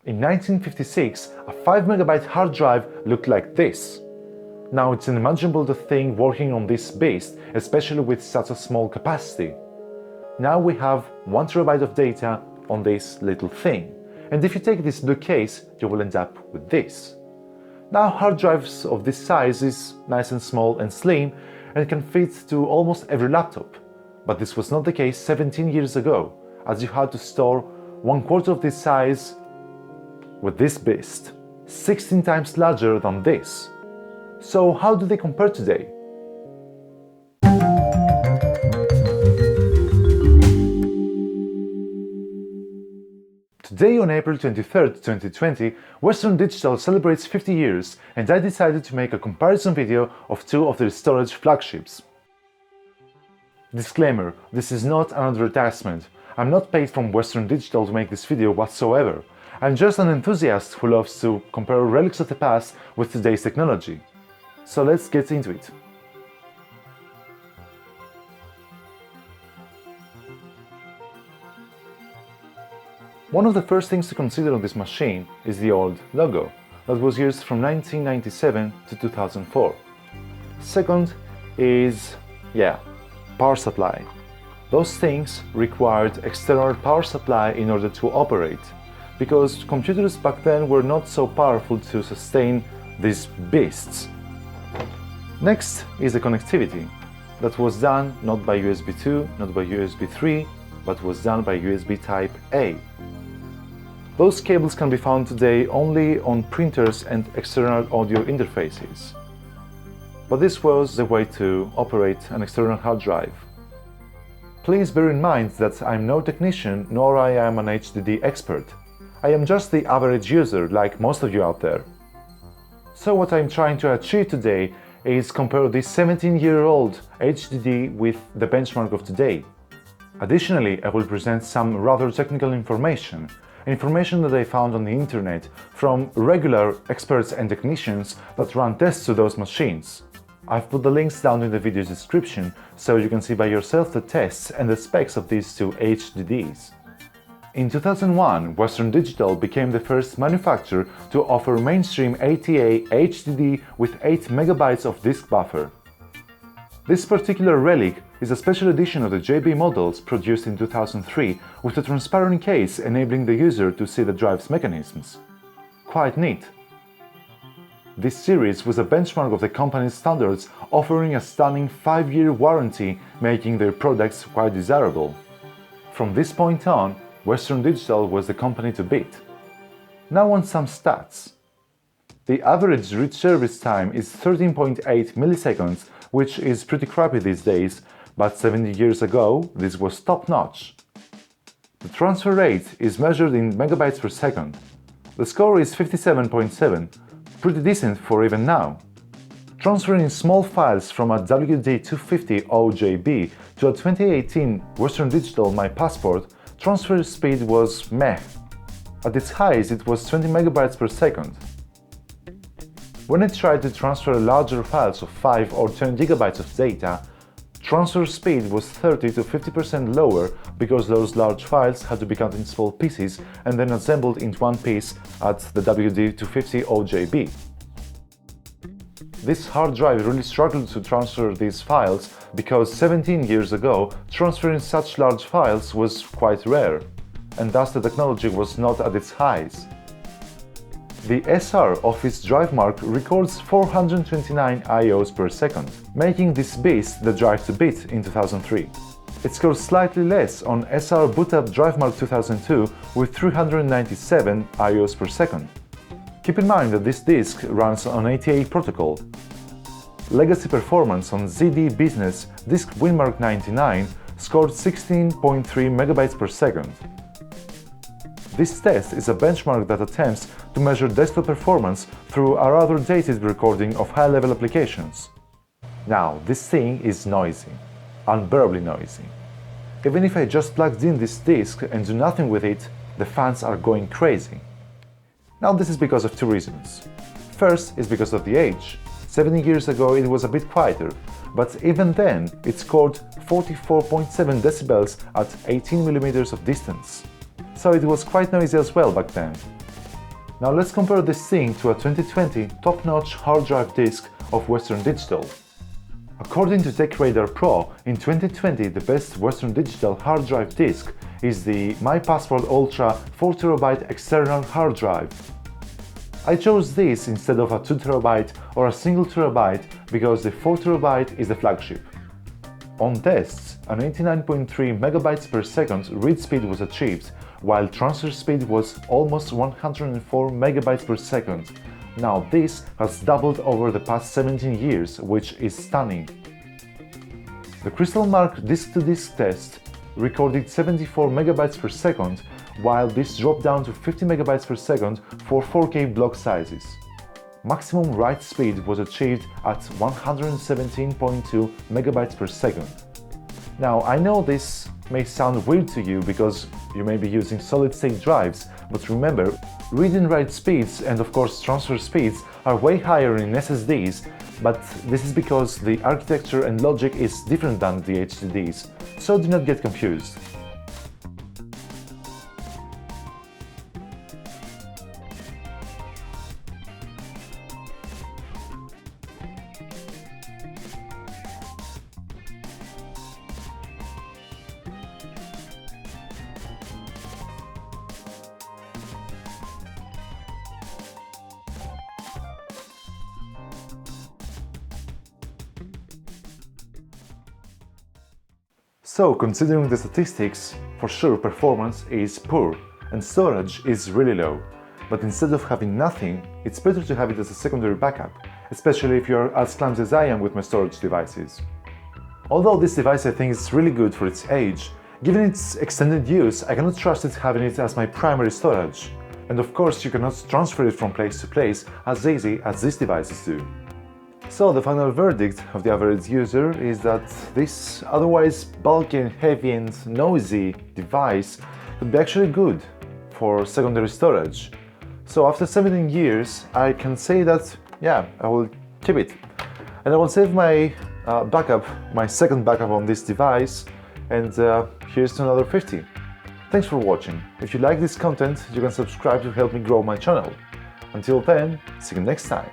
In 1956, a 5 MB hard drive looked like this. Now it's unimaginable to think working on this beast, especially with such a small capacity. Now we have 1 TB of data on this little thing, and if you take this blue case, you will end up with this. Now hard drives of this size is nice and small and slim and can fit to almost every laptop, but this was not the case 17 years ago, as you had to store 1/4 of this size with this beast, 16 times larger than this. So how do they compare today? Today on April 23rd, 2020, Western Digital celebrates 50 years, and I decided to make a comparison video of two of their storage flagships. Disclaimer, this is not an advertisement. I'm not paid from Western Digital to make this video whatsoever. I'm just an enthusiast who loves to compare relics of the past with today's technology. So let's get into it. One of the first things to consider on this machine is the old logo that was used from 1997 to 2004. Second is, power supply. Those things required external power supply in order to operate, because computers back then were not so powerful to sustain these beasts. Next is the connectivity. That was done not by USB 2, not by USB 3, but was done by USB Type A. Those cables can be found today only on printers and external audio interfaces. But this was the way to operate an external hard drive. Please bear in mind that I'm no technician, nor I am an HDD expert. I am just the average user, like most of you out there. So what I'm trying to achieve today is compare this 17-year-old HDD with the benchmark of today. Additionally, I will present some rather technical information that I found on the internet from regular experts and technicians that run tests to those machines. I've put the links down in the video description so you can see by yourself the tests and the specs of these two HDDs. In 2001, Western Digital became the first manufacturer to offer mainstream ATA HDD with 8 MB of disk buffer. This particular relic is a special edition of the JB models produced in 2003 with a transparent case enabling the user to see the drive's mechanisms. Quite neat. This series was a benchmark of the company's standards, offering a stunning 5-year warranty, making their products quite desirable. From this point on, Western Digital was the company to beat. Now on some stats. The average read service time is 13.8 milliseconds, which is pretty crappy these days, but 70 years ago this was top-notch. The transfer rate is measured in megabytes per second. The score is 57.7, pretty decent for even now. Transferring small files from a WD2500JB to a 2018 Western Digital My Passport, transfer speed was meh. At its highest it was 20 megabytes per second. When I tried to transfer larger files of 5 or 10 gigabytes of data, transfer speed was 30 to 50% lower because those large files had to be cut in small pieces and then assembled into one piece at the WD2500JB. This hard drive really struggled to transfer these files because 17 years ago transferring such large files was quite rare, and thus the technology was not at its highs. The SR Office Drive Mark records 429 IOs per second, making this beast the drive to beat in 2003. It scores slightly less on SR Bootup Drive Mark 2002 with 397 IOs per second. Keep in mind that this disk runs on ATA protocol. Legacy performance on ZD Business Disk WinMark 99 scored 16.3 megabytes per second. This test is a benchmark that attempts to measure desktop performance through a rather dated recording of high-level applications. Now, this thing is noisy, unbearably noisy. Even if I just plugged in this disk and do nothing with it, the fans are going crazy. Now this is because of two reasons. First is because of the age. 70 years ago it was a bit quieter, but even then it scored 44.7 decibels at 18 mm of distance. So it was quite noisy as well back then. Now let's compare this thing to a 2020 top-notch hard drive disk of Western Digital. According to TechRadarPro, in 2020 the best Western Digital hard drive disk is the MyPassport Ultra 4TB external hard drive. I chose this instead of a 2TB or a single terabyte because the 4TB is the flagship. On tests, an 89.3 MB per second read speed was achieved, while transfer speed was almost 104 MB per second. Now this has doubled over the past 17 years, which is stunning. The Crystal Mark disk-to-disk test recorded 74 MB per second, while this dropped down to 50 MB per second for 4K block sizes. Maximum write speed was achieved at 117.2 MB per second. Now, I know this may sound weird to you because you may be using solid-state drives, but remember, read and write speeds and of course transfer speeds are way higher in SSDs, but this is because the architecture and logic is different than the HDDs, so do not get confused. So, considering the statistics, for sure performance is poor and storage is really low. But instead of having nothing, it's better to have it as a secondary backup, especially if you're as clumsy as I am with my storage devices. Although this device I think is really good for its age, given its extended use, I cannot trust it having it as my primary storage. And of course you cannot transfer it from place to place as easy as these devices do. So the final verdict of the average user is that this otherwise bulky and heavy and noisy device could be actually good for secondary storage. So after 17 years, I can say that, yeah, I will keep it. And I will save my my second backup on this device, and here's to another 50. Thanks for watching. If you like this content, you can subscribe to help me grow my channel. Until then, see you next time.